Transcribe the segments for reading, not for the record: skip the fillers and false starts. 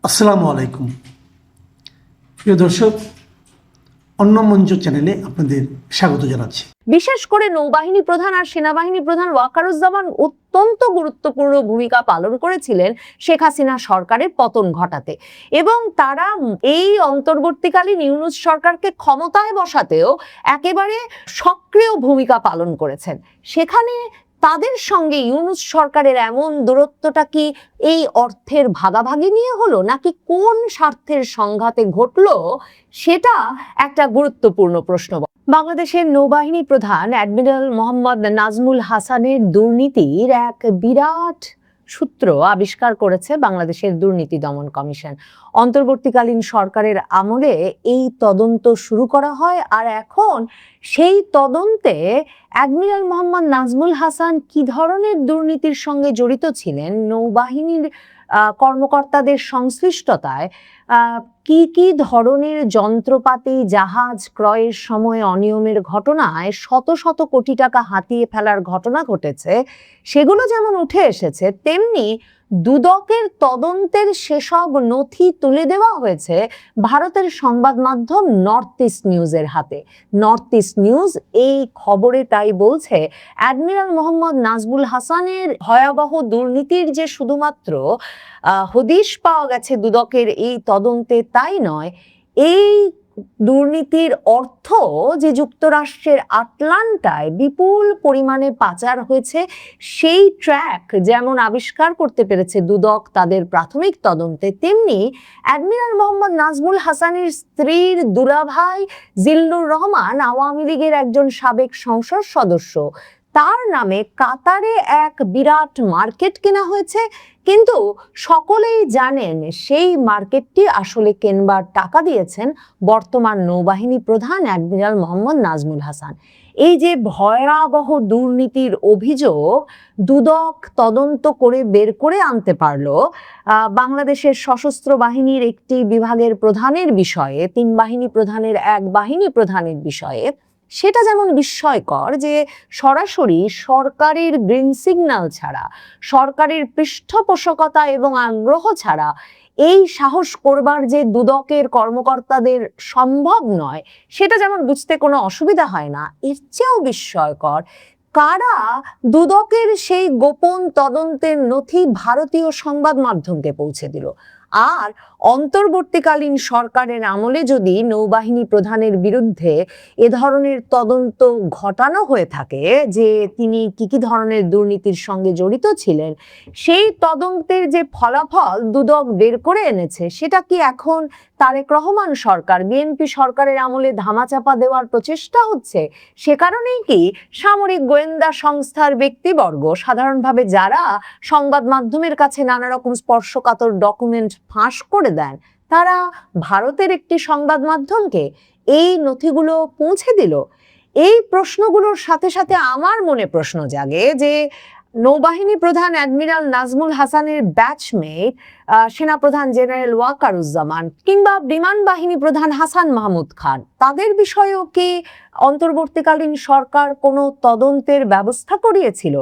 আসসালামু আলাইকুম প্রিয় দর্শক, অন্য মঞ্চ চ্যানেলে আপনাদের স্বাগত জানাচ্ছি। বিশেষ করে নৌবাহিনী প্রধান আর সেনাবাহিনী প্রধান ওয়াকারুজ্জামান অত্যন্ত গুরুত্বপূর্ণ ভূমিকা পালন করেছিলেন শেখ হাসিনা সরকারের পতন ঘটাতে, এবং তারা এই অন্তর্বর্তীকালীন ইউনূস সরকারকে ক্ষমতায় বসাতেও একেবারে সক্রিয় ভূমিকা পালন করেছেন। সেখানে তাদের সঙ্গে ইউনূস সরকারের এমন দূরত্বটা কি এই অর্থের ভাগাভাগি নিয়ে হলো, নাকি কোন স্বার্থের সংঘাতে ঘটলো, সেটা একটা গুরুত্বপূর্ণ প্রশ্ন। বাংলাদেশের নৌবাহিনী প্রধান অ্যাডমিরাল মোহাম্মদ নাজমুল হাসানের দুর্নীতির এক বিরাট সূত্র আবিষ্কার করেছে বাংলাদেশের দুর্নীতি দমন কমিশন। অন্তর্বর্তীকালীন সরকারের আমলে এই তদন্ত শুরু করা হয়, আর এখন সেই তদন্তে অ্যাডমিরাল মোহাম্মদ নাজমুল হাসান কি ধরনের দুর্নীতির সঙ্গে জড়িত ছিলেন, নৌবাহিনীর কর্মকর্তাদের সংশ্লিষ্টতায় কি কি ধরনের যন্ত্রপাতি জাহাজ ক্রয়ের সময় অনিয়মের ঘটনায় শত শত কোটি টাকা হাতিয়ে ফেলার ঘটনা ঘটেছে, সেগুলো যেমন উঠে এসেছে, তেমনি দুদকের তদন্তের সেসব নথি তুলে দেওয়া হয়েছে ভারতের সংবাদ মাধ্যম নর্থ ইস্ট নিউজের হাতে। নর্থ ইস্ট নিউজ এই খবরে তাই বলছে, অ্যাডমিরাল মোহাম্মদ নাজমুল হাসানের ভয়াবহ দুর্নীতির যে শুধুমাত্র হদিশ পাওয়া গেছে দুদকের এই তদন্তে, তাই নয়, এই দুর্নীতির অর্থ যে যুক্তরাষ্ট্রের আটলান্টায় বিপুল পরিমাণে পাচার হয়েছে, সেই ট্র্যাক যেমন আবিষ্কার করতে পেরেছে দুদক তাদের প্রাথমিক তদন্তে, তেমনি অ্যাডমিরাল মোহাম্মদ নাজমুল হাসানের স্ত্রীর দুলাভাই জিল্লুর রহমান আওয়ামী লীগের একজন সাবেক সংসদ সদস্য, তার নামে কাতারে এক বিরাট মার্কেট কেনা হয়েছে, কিন্তু সকলেই জানেন সেই মার্কেটটি আসলে কেনবার টাকা দিয়েছেন বর্তমান নৌবাহিনী প্রধান অ্যাডমিরাল মোহাম্মদ নাজমুল হাসান। এই যে ভয়াবহ দুর্নীতির অভিযোগ দুদক তদন্ত করে বের করে আনতে পারলো বাংলাদেশের সশস্ত্র বাহিনীর একটি বিভাগের প্রধানের বিষয়ে, 3 বাহিনী প্রধানের এক বাহিনী প্রধানের বিষয়ে, সেটা যেমন বিস্ময়কর যে সরাসরি সরকারের গ্রিন সিগন্যাল ছাড়া, সরকারের পৃষ্ঠপোষকতা এবং আগ্রহ ছাড়া এই সাহস করবার যে দুদকের কর্মকর্তাদের সম্ভব নয়, সেটা যেমন বুঝতে কোনো অসুবিধা হয় না, এর চেয়েও বিস্ময়কর কারা দুদকের সেই গোপন তদন্তের নথি ভারতীয় সংবাদ মাধ্যমকে পৌঁছে দিল। আর অন্তর্বর্তীকালীন সরকারের আমলে যদি নৌবাহিনী প্রধানের বিরুদ্ধে এ ধরনের তদন্ত ঘটানো হয়ে থাকে যে তিনি কি কি ধরনের দুর্নীতির সঙ্গে জড়িত ছিলেন, সেই তদন্তের যে ফলাফল দুদক বের করে এনেছে, সেটা কি এখন তারেক রহমান সরকার, বিএনপি সরকারের আমলে ধামাচাপা দেওয়ার প্রচেষ্টা হচ্ছে? সে কারণেই কি সামরিক গোয়েন্দা সংস্থার ব্যক্তিবর্গ, সাধারণভাবে যারা সংবাদ মাধ্যমের কাছে নানা রকম স্পর্শকাতর ডকুমেন্ট ফাঁস করে দেন, তারা ভারতের একটি সংবাদ মাধ্যমকে এই নথিগুলো পৌঁছে দিল? এই প্রশ্নগুলোর সাথে সাথে আমার মনে প্রশ্ন জাগে যে নৌবাহিনী প্রধান অ্যাডমিরাল নাজমুল হাসানের ব্যাচমেট সেনাপ্রধান জেনারেল ওয়াকারুজ্জামান কিংবা বিমান বাহিনী প্রধান হাসান মাহমুদ খান, তাদের বিষয়েও কি অন্তর্বর্তীকালীন সরকার কোনো তদন্তের ব্যবস্থা করিয়েছিল?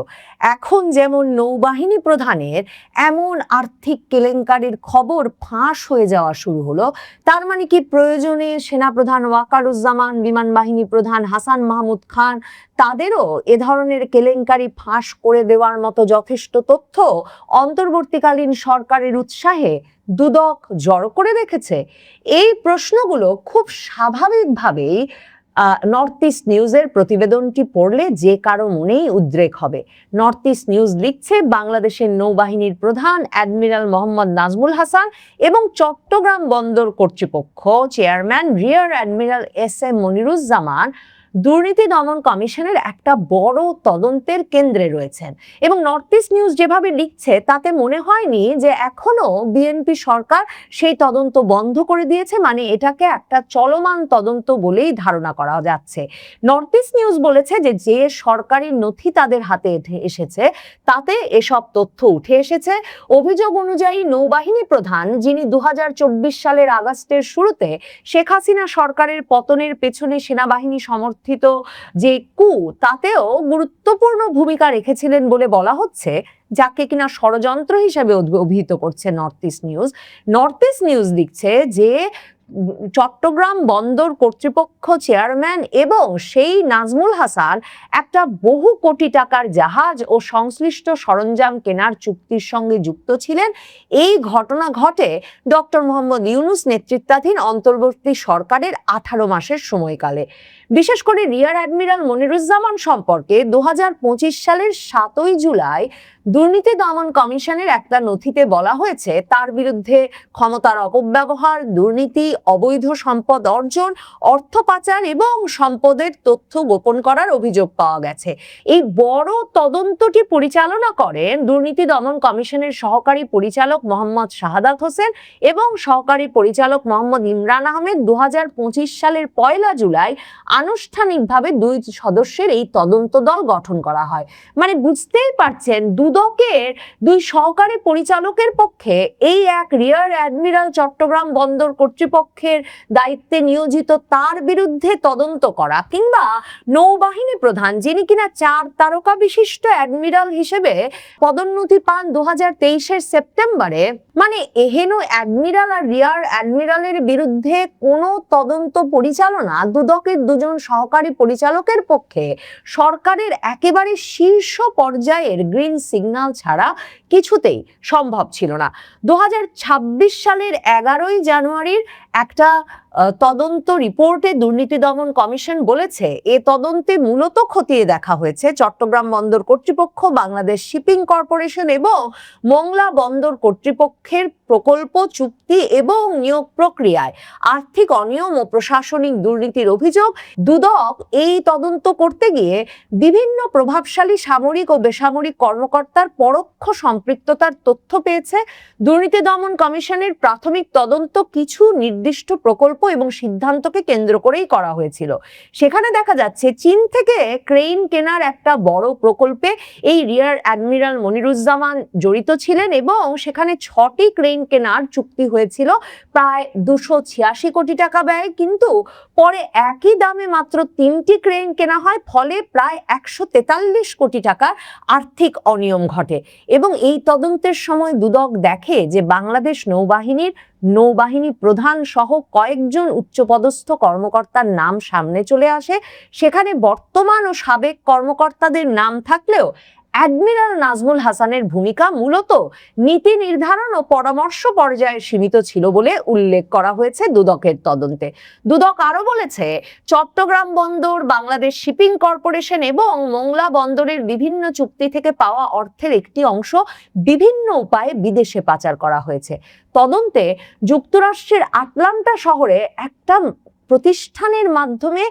এখন যেমন নৌবাহিনী প্রধানের এমন আর্থিক কেলেঙ্কারির খবর ফাঁস হয়ে যাওয়া শুরু হলো, তার মানে কি প্রয়োজনে সেনাপ্রধান ওয়াকারুজ্জামান, বিমান বাহিনী প্রধান হাসান মাহমুদ খান, তাদেরও এ ধরনের কেলেঙ্কারি ফাঁস করে দেওয়ার মতো যথেষ্ট তথ্য অন্তর্বর্তীকালীন সরকারের উৎসাহে দুদক জড়ো করে রেখেছে? এই প্রশ্নগুলো খুব স্বাভাবিকভাবেই নর্থ ইস্ট নিউজের প্রতিবেদনটি পড়লে যে কারো মনেই উদ্রেক হবে। নর্থ ইস্ট নিউজ লিখছে, বাংলাদেশের নৌবাহিনীর প্রধান অ্যাডমিরাল মোহাম্মদ নাজমুল হাসান এবং চট্টগ্রাম বন্দর কর্তৃপক্ষ chairman rear admiral SM. Moniruzzaman দুর্নীতি দমন কমিশনের একটা বড় তদন্তের কেন্দ্রে রয়েছেন। এবং নর্থ ইস্ট নিউজ যেভাবে লিখছে তাতে মনে হয়নি যে এখনো বিএনপি সরকার সেই তদন্ত বন্ধ করে দিয়েছে, মানে এটাকে একটা চলমান তদন্ত বলেই ধারণা করা যাচ্ছে। নর্থ ইস্ট নিউজ বলেছে যে যে সরকারি নথি তাদের হাতে এসেছে তাতে এসব তথ্য উঠে এসেছে। অভিযোগ অনুযায়ী নৌবাহিনী প্রধান, যিনি 2024 সালের আগস্টের শুরুতে শেখ হাসিনা সরকারের পতনের পেছনে সেনাবাহিনী সমর্থন সমর্থিত যে কু, তাতেও গুরুত্বপূর্ণ ভূমিকা রেখেছিলেন বলে বলা হচ্ছে, যাকে কিনা ষড়যন্ত্র হিসেবে অভিহিত করছে north east news. North east news লিখছে যে চট্টগ্রাম বন্দর কর্তৃপক্ষ চেয়ারম্যান এবং সেই নাজমুল হাসান একটা বহু কোটি টাকার জাহাজ ও সংশ্লিষ্ট সরঞ্জাম কেনার চুক্তির সঙ্গে যুক্ত ছিলেন। এই ঘটনা ঘটে ডক্টর মোহাম্মদ ইউনূস নেতৃত্বাধীন অন্তর্বর্তী সরকারের 18 মাসের সময়কালে। বিশেষ করে রিয়ার অ্যাডমিরাল মনিরুজ্জামান সম্পর্কে 2025 সালের 7ই জুলাই দুর্নীতি দমন কমিশনের একটা নথিতে বলা হয়েছে তার বিরুদ্ধে ক্ষমতার অপব্যবহার, দুর্নীতি, অবৈধ সম্পদ অর্জন, অর্থ পাচার এবং সম্পদের তথ্য গোপন করার অভিযোগ পাওয়া গেছে। এই বড় তদন্তটি পরিচালনা করেন দুর্নীতি দমন কমিশনের সহকারী পরিচালক মোহাম্মদ শাহাদাত হোসেন এবং সহকারী পরিচালক মোহাম্মদ ইমরান আহমেদ। 2025 সালের 1 জুলাই আনুষ্ঠানিকভাবে 2 সদস্যের এই তদন্ত দল গঠন করা হয়। মানে বুঝতেই পারছেন, দুদকের 2 সহকারী পরিচালকের পক্ষে এই এক রিয়ার অ্যাডমিরাল চট্টগ্রাম বন্দর কর্তৃপক্ষের দায়িত্বে নিয়োজিত তার বিরুদ্ধে তদন্ত করা, কিংবা নৌবাহিনী প্রধান যিনি কিনা 4 তারকা বিশিষ্ট অ্যাডমিরাল হিসেবে পদোন্নতি পান 2023 সেপ্টেম্বরে, মানে এহেন অ্যাডমিরাল আর রিয়ার অ্যাডমিরালের বিরুদ্ধে কোনো তদন্ত পরিচালনা দুদকের 2 সহকারী পরিচালকের পক্ষে সরকারের একেবারে শীর্ষ পর্যায়ের গ্রিন সিগন্যাল ছাড়া কিছুতেই সম্ভব ছিল না। 2026 সালের 11ই জানুয়ারির একটা তদন্ত রিপোর্টে দুর্নীতি দমন কমিশন বলেছে, এ তদন্তে মূলত খতিয়ে দেখা হয়েছে চট্টগ্রাম বন্দর কর্তৃপক্ষ, বাংলাদেশ শিপিং কর্পোরেশন এবং মোংলা বন্দর কর্তৃপক্ষের প্রকল্প, চুক্তি এবং নিয়োগ প্রক্রিয়ায় আর্থিক অনিয়ম ও প্রশাসনিক দুর্নীতির অভিযোগ। দুদক এই তদন্ত করতে গিয়ে বিভিন্ন প্রভাবশালী সামরিক ও বেসামরিক কর্মকর্তার পরোক্ষ সম্পৃক্ততার তথ্য পেয়েছে। দুর্নীতি দমন কমিশনের প্রাথমিক তদন্ত কিছু নির্দিষ্ট প্রকল্প এবং সিদ্ধান্তকে কেন্দ্র করেই করা হয়েছিল। সেখানে দেখা যাচ্ছে চীন থেকে ক্রেন কেনার একটা বড় প্রকল্পে এই রিয়ার অ্যাডমিরাল মনিরুজ্জামান জড়িত ছিলেন এবং সেখানে 6টি ক্রেন কেনার চুক্তি হয়েছিল প্রায় 286 কোটি টাকা ব্যয়, কিন্তু পরে একই দামে মাত্র 3টি ক্রেন কেনা হয়, ফলে প্রায় 143 কোটি টাকার আর্থিক অনিয়ম ঘটে। এবং এই তদন্তের সময় দুদক দেখে যে বাংলাদেশ নৌবাহিনী প্রধান সহ কয়েকজন উচ্চপদস্থ কর্মকর্তার নাম সামনে চলে আসে। সেখানে বর্তমান ও সাবেক কর্মকর্তাদের নাম থাকলেও অ্যাডমিরাল নাজমুল হাসানের ভূমিকা মূলত নীতি নির্ধারণ ও পরামর্শ পর্যায়ে সীমিত ছিল বলে উল্লেখ করা হয়েছে দুদকের তদন্তে। দুদক আরো বলেছে, চট্টগ্রাম বন্দর, বাংলাদেশ শিপিং কর্পোরেশন এবং মোংলা বন্দরের বিভিন্ন চুক্তি থেকে পাওয়া অর্থের একটি অংশ বিভিন্ন উপায়ে বিদেশে পাচার করা হয়েছে। তদন্তে যুক্তরাষ্ট্রের আটলান্টা শহরে একটা প্রতিষ্ঠানের মাধ্যমে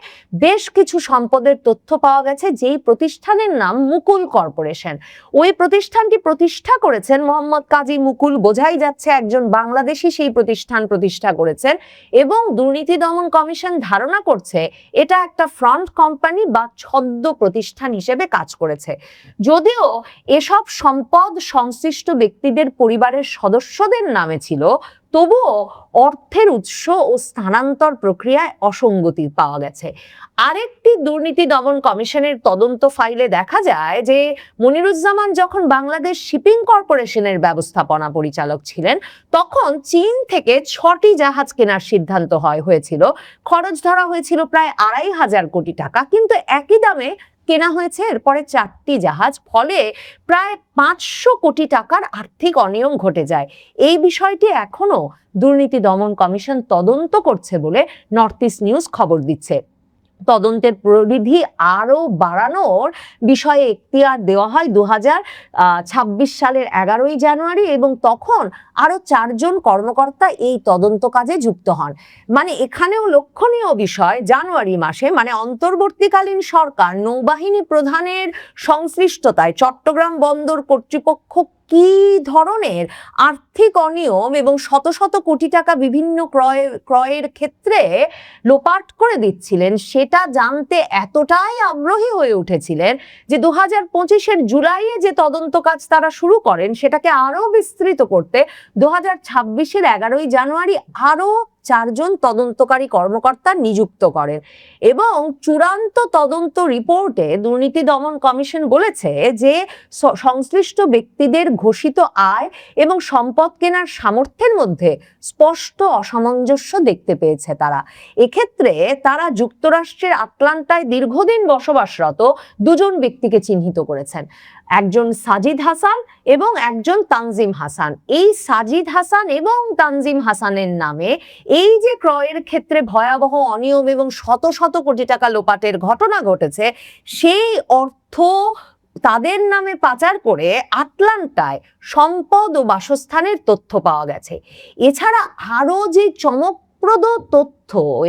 বেশ কিছু সম্পদের তথ্য পাওয়া গেছে, যেই প্রতিষ্ঠানের নাম মুকুল কর্পোরেশন। ওই প্রতিষ্ঠানটি প্রতিষ্ঠা করেছেন মোহাম্মদ কাজী মুকুল, বোঝাই যাচ্ছে একজন বাংলাদেশি সেই প্রতিষ্ঠান প্রতিষ্ঠা করেছেন। এবং দুর্নীতি দমন কমিশন ধারণা করছে এটা একটা ফ্রন্ট কোম্পানি বা ছদ্ম প্রতিষ্ঠান হিসেবে কাজ করেছে। যদিও এসব সম্পদ সংশ্লিষ্ট ব্যক্তিদের পরিবারের সদস্যদের নামে ছিল, তবুও অর্থের উৎস ও স্থানান্তর প্রক্রিয়ায় অসঙ্গতি পাওয়া গেছে। আরেকটি দুর্নীতি দমন কমিশনের তদন্ত ফাইলে দেখা যায় যে মনিরুজ্জামান যখন বাংলাদেশ শিপিং কর্পোরেশনের ব্যবস্থাপনা পরিচালক ছিলেন, তখন চীন থেকে 6টি জাহাজ কেনার সিদ্ধান্ত হয়েছিল। খরচ ধরা হয়েছিল প্রায় 2,500 কোটি টাকা, কিন্তু একই দামে কেনা হয়েছে এরপরে 4টি জাহাজ, ফলে প্রায় 500 কোটি টাকার আর্থিক অনিয়ম ঘটে যায়। এই বিষয়টি এখনো দুর্নীতি দমন কমিশন তদন্ত করছে বলে নর্থ ইস্ট নিউজ খবর দিচ্ছে। তদন্তের পরিধি আরো বাড়ানোর বিষয়ে এখতিয়ার দেওয়া হয় 2026 সালের 11ই জানুয়ারি এবং তখন আরো 4 জন কর্মকর্তা এই তদন্ত কাজে যুক্ত হন। মানে এখানেও লক্ষণীয় বিষয়, জানুয়ারি মাসে মানে অন্তর্বর্তীকালীন সরকার নৌবাহিনী প্রধানের সংশ্লিষ্টতায় চট্টগ্রাম বন্দর কর্তৃপক্ষ কি ধরনের আর্থিক অনিয়ম এবং শত শত কোটি টাকা বিভিন্ন ক্রয়ের ক্ষেত্রে লোপাট করে দিচ্ছিলেন সেটা জানতে এতটাই আগ্রহী হয়ে উঠেছিলেন যে 2025 জুলাইয়ে যে তদন্ত কাজ তারা শুরু করেন সেটাকে আরো বিস্তৃত করতে 2026 11ই জানুয়ারি আরো 4 জন তদন্তকারী কর্মকর্তা নিযুক্ত করেন এবং চূড়ান্ত তদন্ত রিপোর্টে দুর্নীতি দমন কমিশন বলেছে যে সংশ্লিষ্ট ব্যক্তিদের ঘোষিত আয় এবং সম্পদ কেনার সামর্থ্যের মধ্যে স্পষ্ট অসামঞ্জস্য দেখতে পেয়েছে তারা। এক্ষেত্রে তারা যুক্তরাষ্ট্রের আটলান্টায় দীর্ঘদিন বসবাসরত 2 জন ব্যক্তিকে চিহ্নিত করেছেন, একজন সাজিদ হাসান এবং একজন তানজিম হাসান। এই সাজিদ হাসান এবং তানজিম হাসানের নামে এই যে ক্রয়ের ক্ষেত্রে ভয়াবহ অনিয়ম এবং শত শত কোটি টাকা লোপাটের ঘটনা ঘটেছে, সেই অর্থ তাদের নামে পাচার করে আটলান্টায় সম্পদ ও বাসস্থানের তথ্য পাওয়া গেছে। এছাড়া আরো যে চমকপ্রদ তথ্য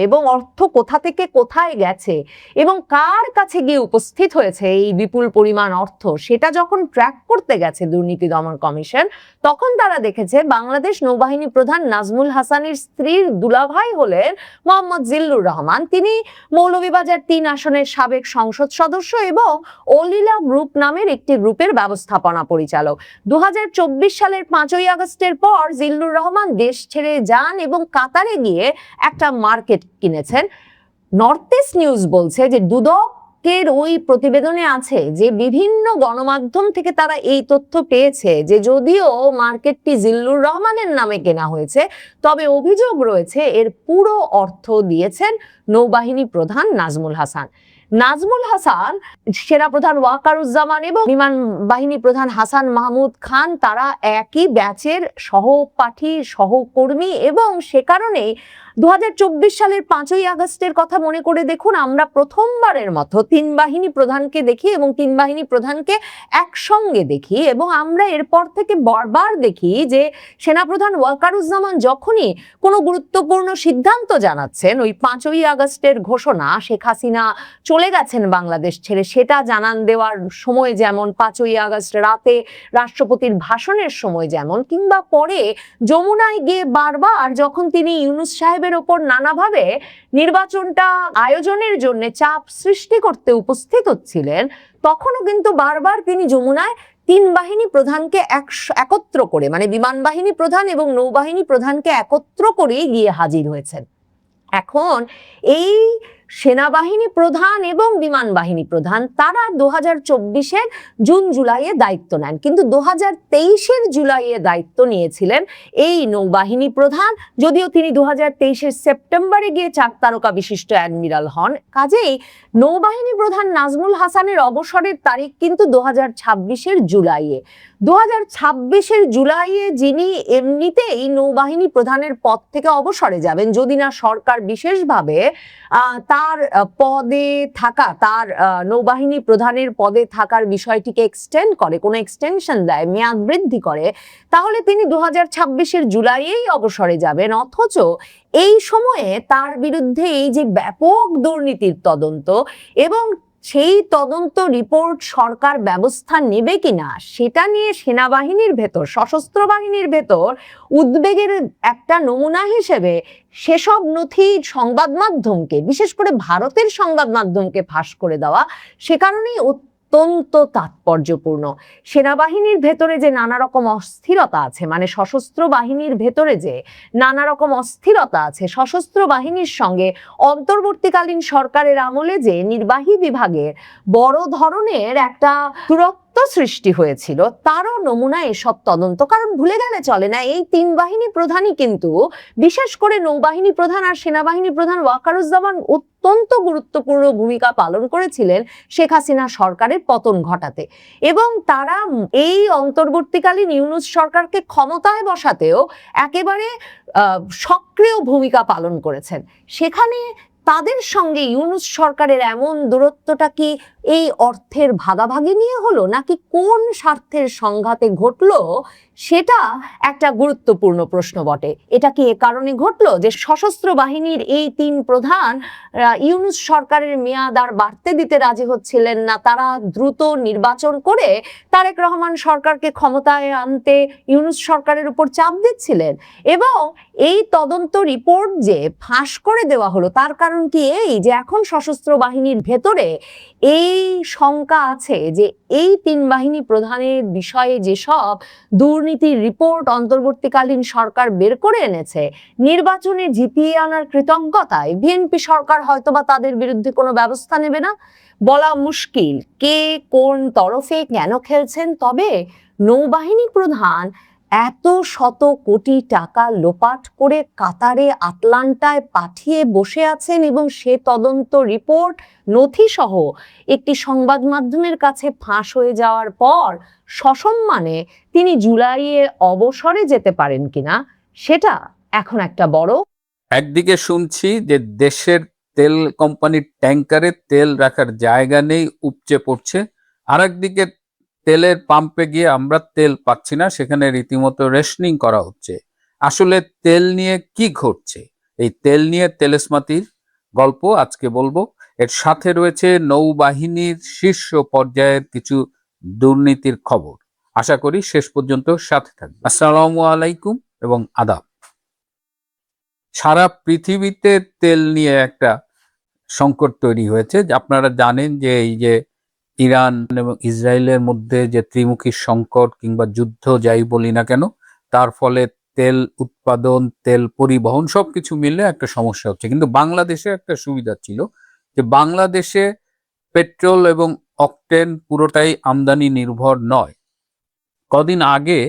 এবং অর্থ কোথা থেকে কোথায় গেছে এবং কার কাছে গিয়ে উপস্থিত হয়েছে এই বিপুল পরিমাণ অর্থ, সেটা যখন ট্র্যাক করতে গেছে দুর্নীতি দমন কমিশন, তখন তারা দেখেছে বাংলাদেশ নৌবাহিনী প্রধান নাজমুল হাসানের স্ত্রীর দুলাভাই হলেন মোহাম্মদ জিল্লুর রহমান। তিনি মৌলভীবাজার 3 আসনের সাবেক সংসদ সদস্য এবং অলিলা গ্রুপ নামের একটি গ্রুপের ব্যবস্থাপনা পরিচালক। 2024 সালের 5ই আগস্টের পর জিল্লুর রহমান দেশ ছেড়ে যান এবং কাতারে গিয়ে একটা মার্কেট কিনেছেন। নর্থ ইস্ট নিউজ বলছে যে দুদকের ওই প্রতিবেদনে আছে যে বিভিন্ন গণমাধ্যম থেকে তারা এই তথ্য পেয়েছে যে যদিও মার্কেটটি জিল্লুর রহমানের নামে কেনা হয়েছে, তবে অভিযোগ রয়েছে এর পুরো অর্থ দিয়েছেন নৌবাহিনী প্রধান নাজমুল হাসান। নাজমুল হাসান, সেনাপ্রধান ওয়াকারুজ্জামান এবং বিমান বাহিনী প্রধান হাসান মাহমুদ খান তারা একই ব্যাচের সহপাঠী সহকর্মী এবং সে কারণেই 2024 সালের 5ই আগস্টের কথা মনে করে দেখুন, আমরা প্রথমবারের মতো 3 বাহিনী প্রধানকে দেখি এবং 3 বাহিনী প্রধানকে একসঙ্গে দেখি এবং আমরা এরপর থেকে বারবার দেখি যে সেনাপ্রধান ওয়াকারুজ্জামান যখনই কোনো গুরুত্বপূর্ণ সিদ্ধান্ত জানাচ্ছেন, ওই 5ই আগস্টের ঘোষণা শেখ হাসিনা চলে গেছেন বাংলাদেশ ছেড়ে সেটা জানান দেওয়ার সময় যেমন, 5ই আগস্ট রাতে রাষ্ট্রপতির ভাষণের সময় যেমন, কিংবা পরে যমুনায় গিয়ে বারবার যখন তিনি ইউনূস সাহেবের ওপর নানাভাবে নির্বাচনটা আয়োজনের জন্য চাপ সৃষ্টি করতে উপস্থিত হচ্ছিলেন, তখনও কিন্তু বারবার তিনি যমুনায় 3 বাহিনী প্রধানকে একত্র করে, মানে বিমান বাহিনী প্রধান এবং নৌবাহিনী প্রধানকে একত্র করেই গিয়ে হাজির হয়েছেন। এখন এই সেনাবাহিনী প্রধান এবং বিমান বাহিনী প্রধান তারা 2024-এর জুন জুলাইয়ে দায়িত্ব নেন, কিন্তু 2023-এর জুলাইয়ে দায়িত্ব নিয়েছিলেন এই নৌবাহিনী প্রধান, যদিও তিনি 2023-এর সেপ্টেম্বরে গিয়ে 4 তারকা বিশিষ্ট অ্যাডমিরাল হন। কাজেই নৌবাহিনী প্রধান নাজমুল হাসানের অবসরের তারিখ কিন্তু 2026-এর জুলাইয়ে। 2026-এর জুলাইয়ে যিনি এমনিতেই নৌবাহিনী প্রধানের পদ থেকে অবসরে যাবেন, যদি না সরকার বিশেষভাবে তার পদে থাকা, তার নৌবাহিনী প্রধানের পদে থাকার বিষয়টিকে এক্সটেন্ড করে, কোনো এক্সটেনশন দেয়, মেয়াদ বৃদ্ধি করে, তাহলে তিনি 2026-এর জুলাইয়েই অবসরে যাবেন। অথচ এই সময়ে তার বিরুদ্ধে এই যে ব্যাপক দুর্নীতির তদন্ত এবং সেই তদন্ত রিপোর্ট সরকার ব্যবস্থা নেবে কিনা সেটা নিয়ে সেনাবাহিনীর ভেতর, সশস্ত্র বাহিনীর ভেতর উদ্বেগের একটা নমুনা হিসেবে সেসব নথি সংবাদ মাধ্যমকে, বিশেষ করে ভারতের সংবাদ মাধ্যমকে ফাঁস করে দেওয়া সে কারণেই অত্যন্ত তাৎপর্যপূর্ণ। সেনাবাহিনীর ভেতরে যে নানা রকম অস্থিরতা আছে, মানে সশস্ত্র বাহিনীর ভেতরে যে নানা রকম অস্থিরতা আছে, সশস্ত্র বাহিনীর সঙ্গে অন্তর্বর্তীকালীন সরকারের আমলে যে নির্বাহী বিভাগের বড় ধরনের একটা দূরত্ব সৃষ্টি হয়েছিল, তারও নমুনা এসব তদন্ত। কারণ ভুলে গেলে চলে না, এই 3 বাহিনী প্রধানই কিন্তু, বিশেষ করে নৌবাহিনী প্রধান আর সেনাবাহিনী প্রধান ওয়াকারুজ্জামান অত্যন্ত গুরুত্বপূর্ণ ভূমিকা পালন করেছিলেন শেখ হাসিনা সরকারের পতন ঘটাতে, এবং তারা এই অন্তর্বর্তীকালীন ইউনূস সরকারকে ক্ষমতায় বসাতেও একেবারে সক্রিয় ভূমিকা পালন করেছেন। সেখানে তাদের সঙ্গে ইউনূস সরকারের এমন দূরত্বটা কি এই অর্থের ভাগাভাগি নিয়ে হলো, নাকি কোন স্বার্থের সংঘাতে ঘটলো, সেটা একটা গুরুত্বপূর্ণ প্রশ্ন বটে। এটা কি এ কারণে ঘটলো যে সশস্ত্র বাহিনীর এই 3 প্রধান ইউনূস সরকারের মেয়াদ আর বাড়তে দিতে রাজি হচ্ছিলেন না, তারা দ্রুত নির্বাচন করে তারেক রহমান সরকারকে ক্ষমতায় আনতে ইউনূস সরকারের উপর চাপ দিচ্ছিলেন, এবং এই তদন্ত রিপোর্ট যে ফাঁস করে দেওয়া হলো তার কারণ কি এই যে এখন সশস্ত্র বাহিনীর ভেতরে এই এই শঙ্কা আছে যে এই তিন বাহিনী প্রধানের বিষয়ে যেসব দুর্নীতির রিপোর্ট অন্তর্বর্তীকালীন সরকার বের করে এনেছে, নির্বাচনে জিতিয়ে আনার কৃতজ্ঞতায় বিএনপি সরকার হয়তোবা তাদের বিরুদ্ধে কোনো ব্যবস্থা নেবে না। বলা মুশকিল কে কোন তরফে কেন খেলছেন, তবে নৌবাহিনী প্রধান এত শত কোটি টাকা লোপাট করে কাতারে আটলান্টায় পাঠিয়ে বসে আছেন এবং সে তদন্ত রিপোর্ট নথি সহ একটি সংবাদ মাধ্যমের কাছে ফাঁস হয়ে যাওয়ার পর সসম্মানে তিনি জুলাইয়ে অবসরে যেতে পারেন কিনা, সেটা এখন একটা বড়। একদিকে শুনছি যে দেশের তেল কোম্পানির ট্যাঙ্কারে তেল রাখার জায়গা নেই, উপচে পড়ছে। আরেকদিকে তেলের পাম্পে গিয়ে আমরা তেল পাচ্ছি না, সেখানে রীতিমতো রেশনিং করা হচ্ছে। আসলে তেল নিয়ে কি ঘটছে? এই তেল নিয়ে তেলেসমাতির গল্প আজকে বলবো। এর সাথে রয়েছে নৌবাহিনীর শীর্ষ পর্যায়ের কিছু দুর্নীতির খবর। আশা করি শেষ পর্যন্ত সাথে থাকবে। আসসালামু আলাইকুম এবং আদাব। সারা পৃথিবীতে তেল নিয়ে একটা সংকট তৈরি হয়েছে। আপনারা জানেন যে এই যে ইরান এবং ইসরায়েলের মধ্যে যে ত্রিমুখী সংকট কিংবা যুদ্ধ যাই বলি না কেন, তার ফলে তেল উৎপাদন, তেল পরিবহন সবকিছু মিলে একটা সমস্যা হচ্ছে। কিন্তু বাংলাদেশে একটা সুবিধা ছিল যে বাংলাদেশে পেট্রোল এবং অকটেন পুরোটাই আমদানি নির্ভর নয়। কদিন আগে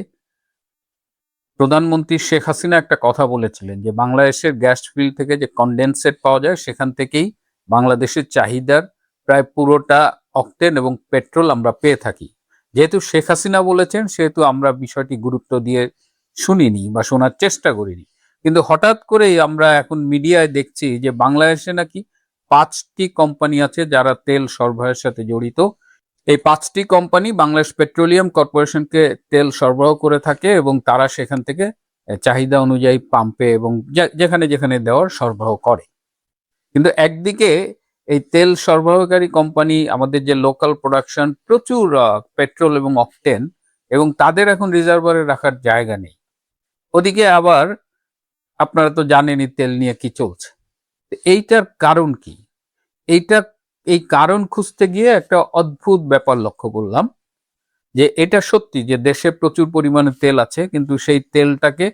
প্রধানমন্ত্রী শেখ হাসিনা একটা কথা বলেছিলেন যে বাংলাদেশের গ্যাস ফিল্ড থেকে যে কনডেনসেট পাওয়া যায় সেখান থেকেই বাংলাদেশের চাহিদার প্রায় পুরোটা অকটেন এবং পেট্রোল আমরা পেয়ে থাকি। যেহেতু শেখ হাসিনা বলেছেন সেহেতু আমরা বিষয়টি গুরুত্ব দিয়ে শুনিনি বা শোনার চেষ্টা করিনি। কিন্তু হঠাৎ করেই আমরা এখন মিডিয়ায় দেখছি যে বাংলাদেশে নাকি 5টি কোম্পানি আছে যারা তেল সরবরাহের সাথে জড়িত। এই 5টি কোম্পানি বাংলাদেশ পেট্রোলিয়াম কর্পোরেশনকে তেল সরবরাহ করে থাকে এবং তারা সেখান থেকে চাহিদা অনুযায়ী পাম্পে এবং যেখানে যেখানে দেওয়ার সরবরাহ করে। কিন্তু একদিকে এই তেল সরবরাহকারী কোম্পানি আমাদের যে লোকাল প্রোডাকশন প্রচুর পেট্রোল এবং অকটেন, এবং তাদের এখন রিজার্ভারে রাখার জায়গা নেই। ওদিকে আবার আপনারা তো জানেনই তেল নিয়ে কি চলছে। এইটার কারণ কি? এই কারণ খুঁজতে গিয়ে একটা অদ্ভুত ব্যাপার লক্ষ্য করলাম যে এটা সত্যি যে দেশে প্রচুর পরিমাণে তেল আছে, কিন্তু সেই তেলটাকে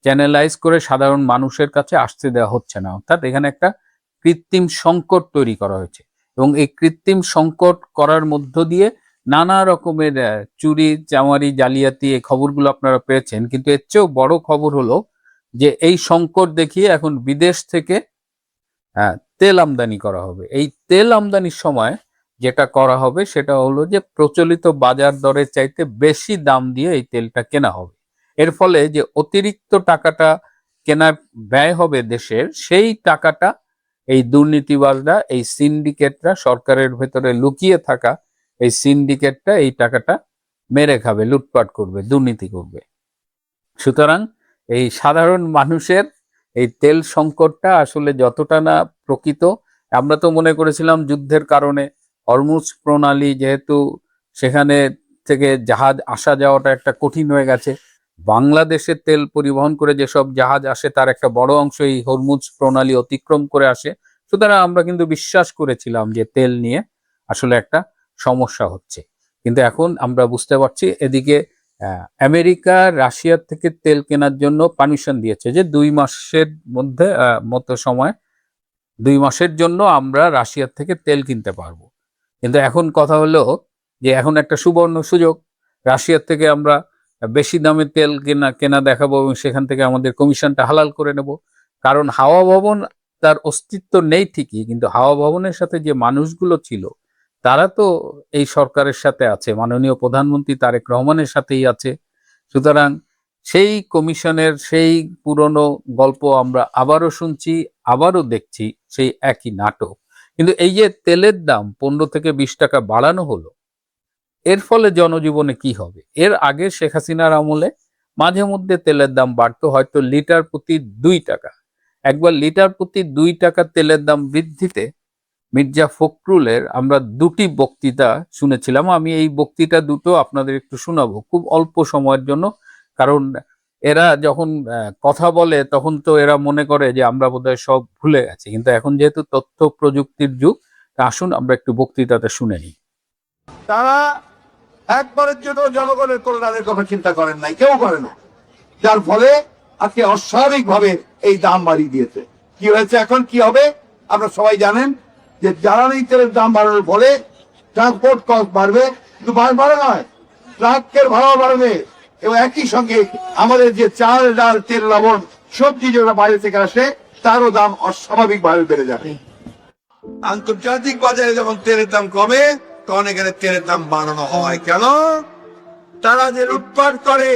চ্যানেলাইজ করে সাধারণ মানুষের কাছে আসতে দেওয়া হচ্ছে না। অর্থাৎ এখানে একটা কৃত্রিম সংকট তৈরি করা হয়েছে এবং এই কৃত্রিম সংকট করার মধ্য দিয়ে নানা রকমের চুরি চামারি জালিয়াতি এই খবরগুলো আপনারা পেয়েছেন। কিন্তু এর চেয়েও বড় খবর হলো যে এই সংকট দেখিয়ে এখন বিদেশ থেকে তেল আমদানি করা হবে। এই তেল আমদানির সময় যেটা করা হবে সেটা হলো যে প্রচলিত বাজার দরের চাইতে বেশি দাম দিয়ে এই তেলটা কেনা হবে। এর ফলে যে অতিরিক্ত টাকাটা কেনা ব্যয় হবে দেশের, সেই টাকাটা এই দুর্নীতিবাজরা, এই সিন্ডিকেটরা, সরকারের ভেতরে লুকিয়ে থাকা এই সিন্ডিকেটটা এই টাকাটা মেরে খাবে, লুটপাট করবে, দুর্নীতি করবে। সুতরাং এই সাধারণ মানুষের এই তেল সংকটটা আসলে যতটা না প্রকৃত, আমরা তো মনে করেছিলাম যুদ্ধের কারণে হরমুজ প্রণালী যেহেতু সেখানে থেকে জাহাজ আসা যাওয়াটা একটা কঠিন হয়ে গেছে, বাংলাদেশে তেল পরিবহন করে যেসব জাহাজ আসে তার একটা বড় অংশ এই হরমুজ প্রণালী অতিক্রম করে আসে। সুতরাং আমরা কিন্তু বিশ্বাস করেছিলাম যে তেল নিয়ে আসলে একটা সমস্যা হচ্ছে। কিন্তু এখন আমরা বুঝতে পারছি এদিকে আমেরিকা রাশিয়ার থেকে তেল কেনার জন্য পারমিশন দিয়েছে যে 2 মাসের মধ্যে মতো সময় 2 মাসের জন্য আমরা রাশিয়ার থেকে তেল কিনতে পারবো। কিন্তু এখন কথা হলো যে এখন একটা সুবর্ণ সুযোগ, রাশিয়ার থেকে আমরা বেশি দামে তেল কেনা দেখাবো এবং সেখান থেকে আমাদের কমিশনটা হালাল করে নেব। কারণ হাওয়া ভবন তার অস্তিত্ব নেই ঠিকই, কিন্তু হাওয়া ভবনের সাথে যে মানুষগুলো ছিল তারা তো এই সরকারের সাথে আছে, মাননীয় প্রধানমন্ত্রী তারেক রহমানের সাথেই আছে। সুতরাং সেই কমিশনের সেই পুরনো গল্প আমরা আবারও শুনছি, আবারও দেখছি সেই একই নাটক। কিন্তু এই যে তেলের দাম 15 থেকে 20 টাকা বাড়ানো হলো, এর ফলে জনজীবনে কি হবে? এর আগে শেখ হাসিনার আমলে মাঝে মধ্যে তেলের দাম বাড়তো, হয়তো লিটার প্রতি 2 টাকা। একবার লিটার প্রতি 2 টাকা তেলের দাম বৃদ্ধিতে মির্জা ফখরুলের আমরা 2টি বক্তৃতা শুনেছিলাম। আমি এই বক্তৃতা দুটো আপনাদের একটু শোনাবো খুব অল্প সময়ের জন্য, কারণ এরা যখন কথা বলে তখন তো এরা মনে করে যে আমরা বোধহয় সব ভুলে গেছি। কিন্তু এখন যেহেতু তথ্য প্রযুক্তির যুগ, তা আসুন আমরা একটু বক্তৃতাতে শুনে নিই। তারা একবারের জন্য জনগণের কল্যাণের কথা চিন্তা করেন নাই, কেউ করে না, যার ফলে আজকে অস্বাভাবিক ভাবে এই দাম বাড়িয়ে দিয়েছে। কি হয়েছে, এখন কি হবে আপনারা সবাই জানেন, যে জ্বালানি তেলের দাম বাড়ানোর ফলে ট্রান্সপোর্ট কস্ট বাড়বে, কিন্তু বাড়ে নয়, ট্রাকের ভাড়া বাড়বে, এবং একই সঙ্গে আমাদের যে চাল ডাল তেল লবণ সবজি যেগুলো বাইরে থেকে আসে তারও দাম অস্বাভাবিক ভাবে বেড়ে যাবে। আন্তর্জাতিক বাজারে যখন তেলের দাম কমে তখন এখানে তেলের দাম বাড়ানো হয়। কেন? তারা যে লুটপাট করে,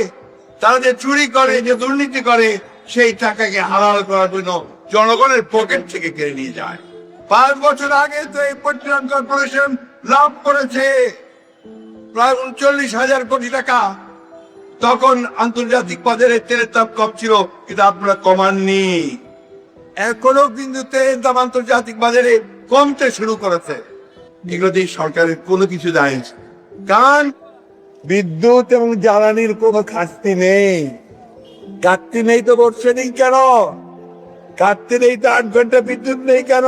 তারা যে চুরি করে, যে দুর্নীতি করে, সেই টাকাকে হালাল করার জন্য জনগণের পকেট থেকে কেড়ে নিয়ে যায়। 5 বছর আগে তো এই পেট্রোলিয়াম কর্পোরেশন লাভ করেছে প্রায় 39,000 কোটি টাকা। তখন আন্তর্জাতিক বাজারে তেলের দাম কম ছিল, কিন্তু আপনারা কমাননি। এখনো কিন্তু তেলের দাম আন্তর্জাতিক বাজারে কমতে শুরু করেছে। এগুলো দিয়ে সরকারের কোনো কিছু যায় না, কারণ বিদ্যুৎ এবং জ্বালানির কোনো ঘাটতি নেই। ঘাটতি নেই তো বর্ষদিন কেন? ঘাটতি নেই তো 8 ঘন্টা বিদ্যুৎ নেই কেন?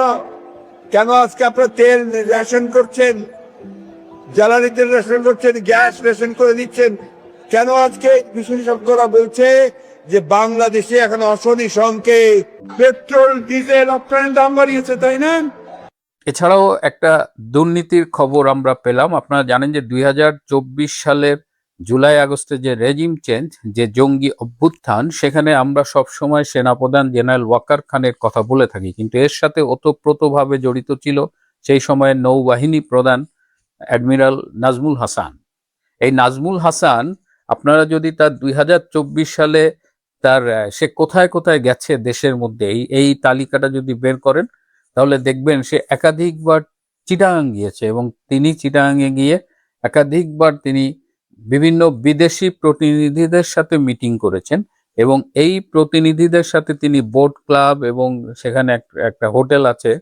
কেন আজকে আপনারা তেল রেশন করছেন, জ্বালানি তেল রেশন করছেন, গ্যাস রেশন করে দিচ্ছেন? কেন আজকে বিশেষজ্ঞরা বলছে যে বাংলাদেশে এখন অশনি সংকেত, পেট্রোল ডিজেল রপ্তানির দাম বাড়িয়েছে, তাই না? এছাড়াও একটা দুর্নীতির খবর আমরা পেলাম। আপনারা জানেন যে 2024 সালের জুলাই আগস্টে যে রেজিম চেঞ্জ, যে জঙ্গি অভ্যুত্থান, সেখানে আমরা সব সময় সেনাপ্রধান জেনারেল ওয়াকার খানের কথা বলে থাকি, কিন্তু এর সাথে ওতপ্রোতভাবে জড়িত ছিল সেই সময়ের নৌবাহিনী প্রধান অ্যাডমিরাল নাজমুল হাসান। এই নাজমুল হাসান, আপনারা যদি তার 2024 সালে তার সে কোথায় কোথায় গেছে দেশের মধ্যে এই তালিকাটা যদি বের করেন, তাহলে দেখবেন সে একাধিকবার চিটাগাং গিয়েছে, এবং তিনি চিটাগাংয়ে গিয়ে একাধিকবার তিনি বিভিন্ন বিদেশি প্রতিনিধিদের সাথে মিটিং করেছেন, এবং এই প্রতিনিধিদের সাথে তিনি বোট ক্লাব এবং সেখানে একটা হোটেল আছে,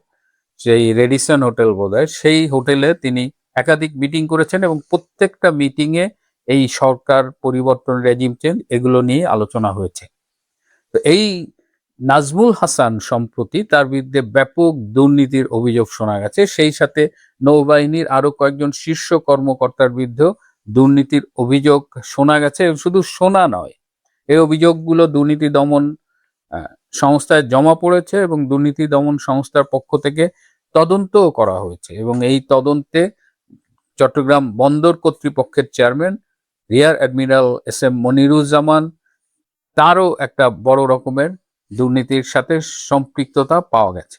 সেই রেডিসন হোটেল বোধহয়, সেই হোটেলে তিনি একাধিক মিটিং করেছেন, এবং প্রত্যেকটা মিটিংয়ে এই সরকার পরিবর্তন, রেজিম চেঞ্জ, এগুলো নিয়ে আলোচনা হয়েছে। তো এই নাজমুল হাসান সম্প্রতি তার বিরুদ্ধে ব্যাপক দুর্নীতির অভিযোগ শোনা গেছে। সেই সাথে নৌবাহিনীর আরো কয়েকজন শীর্ষ কর্মকর্তার বিরুদ্ধে দুর্নীতির অভিযোগ শোনা গেছে। শুধু শোনা নয়, এই অভিযোগগুলো দুর্নীতি দমন সংস্থায় জমা পড়েছে, এবং দুর্নীতি দমন সংস্থার পক্ষ থেকে তদন্তও করা হয়েছে, এবং এই তদন্তে চট্টগ্রাম বন্দর কর্তৃপক্ষের chairman rear admiral SM Moniruzzaman, তারও একটা বড় রকমের দুর্নীতির সাথে সম্পৃক্ততা পাওয়া গেছে।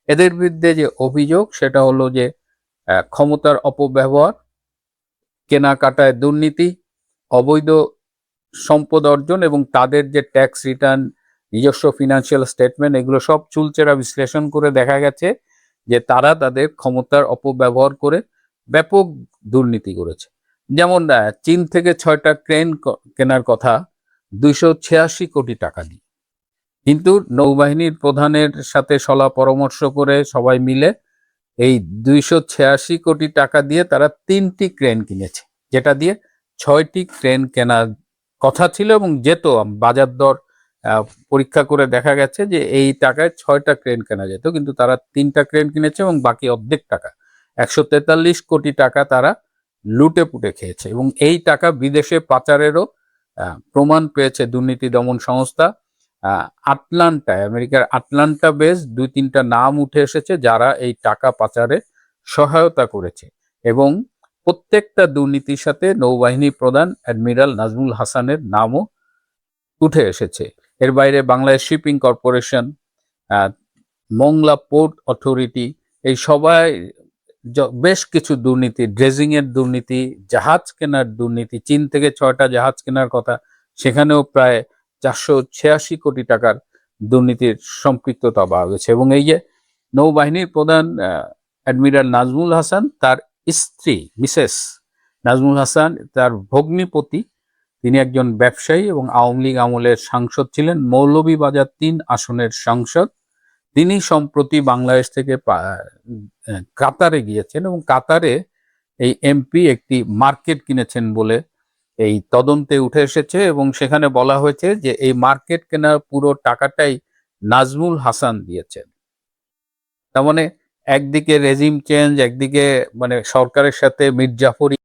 এদের বিরুদ্ধে যে অভিযোগ, সেটা হলো যে ক্ষমতার অপব্যবহার, কেনাকাটায় দুর্নীতি, অবৈধ সম্পদ অর্জন, এবং তাদের যে ট্যাক্স রিটার্ন, নিজস্ব ফিনান্সিয়াল স্টেটমেন্ট, এগুলো সব চুলচেরা বিশ্লেষণ করে দেখা গেছে যে তারা তাদের ক্ষমতার অপব্যবহার করে ব্যাপক দুর্নীতি করেছে। যেমন চীন থেকে 6টা ক্রেন কেনার কথা 286 কোটি টাকা দিয়ে, কিন্তু নৌবাহিনীর প্রধানের সাথে সলা পরামর্শ করে সবাই মিলে এই 286 কোটি টাকা দিয়ে তারা 3টি ক্রেন কিনেছে, যেটা দিয়ে 6টি ক্রেন কেনার কথা ছিল, এবং যেত বাজার দর পরীক্ষা করে দেখা গেছে যে এই টাকায় 6টা ক্রেন কেনা যেত, কিন্তু তারা 3টা ক্রেন কিনেছে, এবং বাকি অর্ধেক টাকা 143 কোটি টাকা তারা লুটে পুটে খেয়েছে, এবং এই টাকা বিদেশে পাচারেরও প্রমাণ পেয়েছে দুর্নীতি দমন সংস্থা। আটলান্টায়, আমেরিকার আটলান্টা বেস 2-3টা নাম উঠে এসেছে যারা এই টাকা পাচারে সহায়তা করেছে, এবং প্রত্যেকটা দুর্নীতির সাথে নৌবাহিনী প্রধান অ্যাডমিরাল নাজমুল হাসানের নামও উঠে এসেছে। এর বাইরে Bangladesh shipping corporation, Mongla port authority, এই সবাই বেশ কিছু দুর্নীতি, ড্রেজিং এর দুর্নীতি, জাহাজ কেনার দুর্নীতি, চীন থেকে 6টা জাহাজ কেনার কথা, সেখানেও প্রায় 486 কোটি টাকার দুর্নীতির সম্পৃক্ততা পাওয়া গেছে। এবং এই যে নৌবাহিনীর প্রধান অ্যাডমিরাল নাজমুল হাসান, তার স্ত্রী মিসেস নাজমুল হাসান, তার ভগ্নিপতি, তিনি একজন ব্যবসায়ী এবং আওয়ামী লীগ আমলের সাংসদ ছিলেন, মৌলভীবাজার 3 আসনের সাংসদ। তিনি সম্প্রতি বাংলাদেশ থেকে কাতারে গিয়েছেন, এবং কাতারে এই এমপি একটি মার্কেট কিনেছেন বলে এই তদন্তে উঠে এসেছে, এবং সেখানে বলা হয়েছে যে এই মার্কেট কেনার পুরো টাকাটাই নাজমুল হাসান দিয়েছেন। তার মানে একদিকে রেজিম চেঞ্জ, একদিকে মানে সরকারের সাথে মীর জাফর